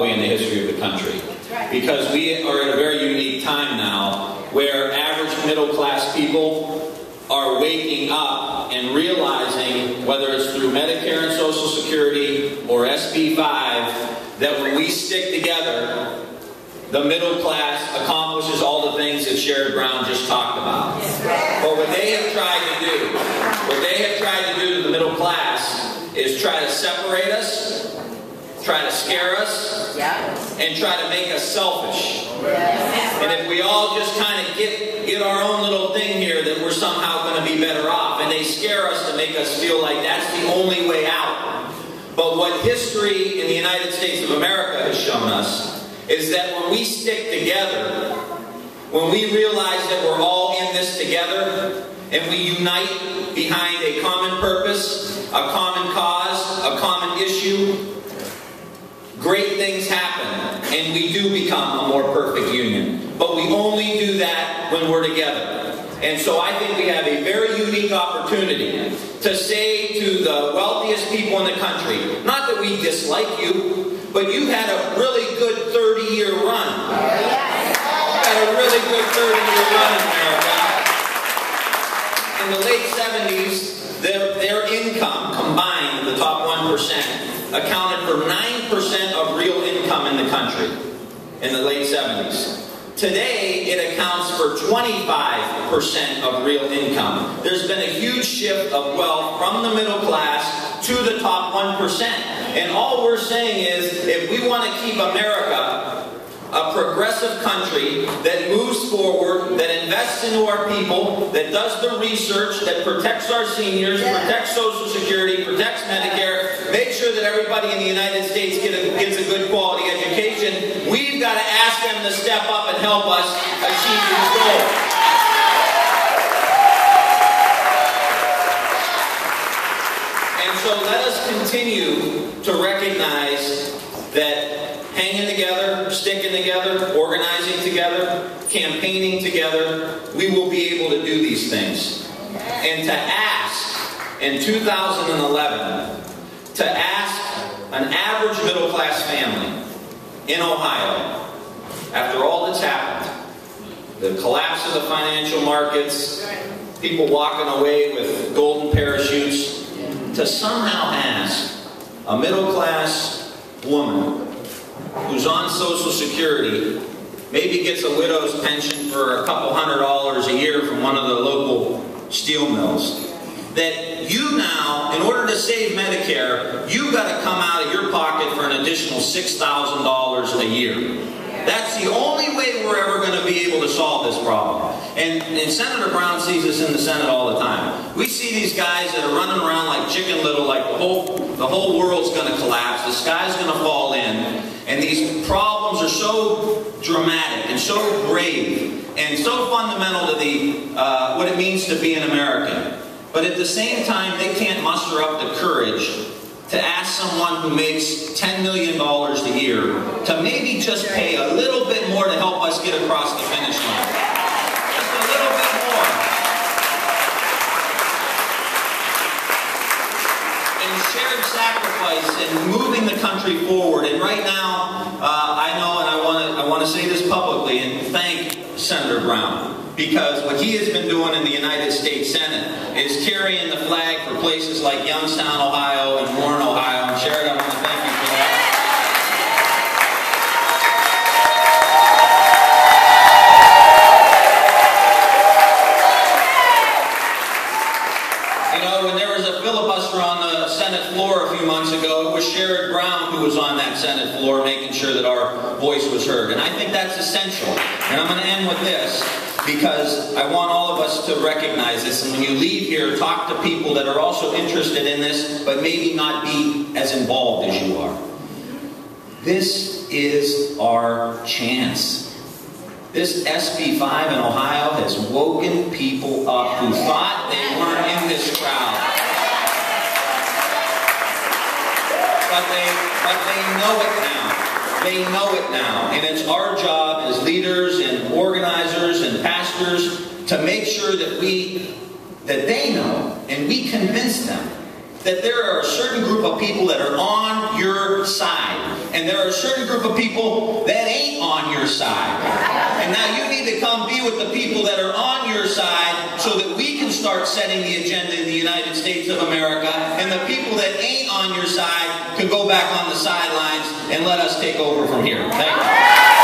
probably in the history of the country. Because we are at a very unique time now where average middle-class people are waking up and realizing, whether it's through Medicare and Social Security or SB 5, that when we stick together, the middle class accomplishes all the things that Sherrod Brown just talked about. But what they have tried to do to the middle class is try to separate us, try to scare us, and try to make us selfish. And if we all just kind of get our own little thing here, that we're somehow going to be better off. And they scare us to make us feel like that's the only way out. But what history in the United States of America has shown us is that when we stick together, when we realize that we're all in this together, and we unite behind a common purpose, a common cause, a common issue, great things happen, and we do become a more perfect union. But we only do that when we're together. And so I think we have a very unique opportunity to say to the wealthiest people in the country, not that we dislike you, but you had a really good 30-year run. You had a really good 30-year run in America. In the late 70s, their income combined, the top 1%, accounted for 9% of real income in the country in the late 70s. Today, it accounts for 25% of real income. There's been a huge shift of wealth from the middle class to the top 1%. And all we're saying is, if we want to keep America a progressive country that moves forward, that invests into our people, that does the research, that protects our seniors, protects Social Security, protects Medicare, make sure that everybody in the United States gets a good quality education, we've got to ask them to step up and help us achieve these goals. And so let us continue to recognize that hanging together, sticking together, organizing together, campaigning together, we will be able to do these things. And to ask, in 2011, to ask an average middle-class family in Ohio, after all that's happened, the collapse of the financial markets, people walking away with golden parachutes, to somehow ask a middle-class woman who's on Social Security, maybe gets a widow's pension for a couple $100 a year from one of the local steel mills, that you now, in order to save Medicare, you've got to come out of your pocket for an additional $6,000 a year. That's the only way we're ever going to be able to solve this problem. And Senator Brown sees this in the Senate all the time. We see these guys that are running around like Chicken Little, like the whole world's going to collapse, the sky's going to fall in, and these problems are so dramatic and so grave and so fundamental to the what it means to be an American. But at the same time, they can't muster up the courage to ask someone who makes $10 million a year to maybe just pay a little bit more to help us get across the finish line. Just a little bit more. And shared sacrifice and moving the country forward. And right now, I know, and I want to say this publicly and thank Senator Brown, because what he has been doing in the United States Senate is carrying the flag for places like Youngstown, Ohio, and Warren, Ohio. And Sherrod, I want to thank you for that. You know, when there was a filibuster on the Senate floor a few months ago, it was Sherrod Brown who was on that Senate floor making sure that our voice was heard. And I think that's essential. And I'm going to end with this, because I want all of us to recognize this. And when you leave here, talk to people that are also interested in this, but maybe not be as involved as you are. This is our chance. This SB 5 in Ohio has woken people up who thought they weren't in this crowd. But they know it now. They know it now. And it's our job as leaders and organizers and pastors to make sure that they know and we convince them that there are a certain group of people that are on your side. And there are a certain group of people that ain't on your side. And now you need to come be with the people that are on your side so that we can start setting the agenda in the United States of America, and the people that ain't on your side can go back on the sidelines and let us take over from here. Thank you.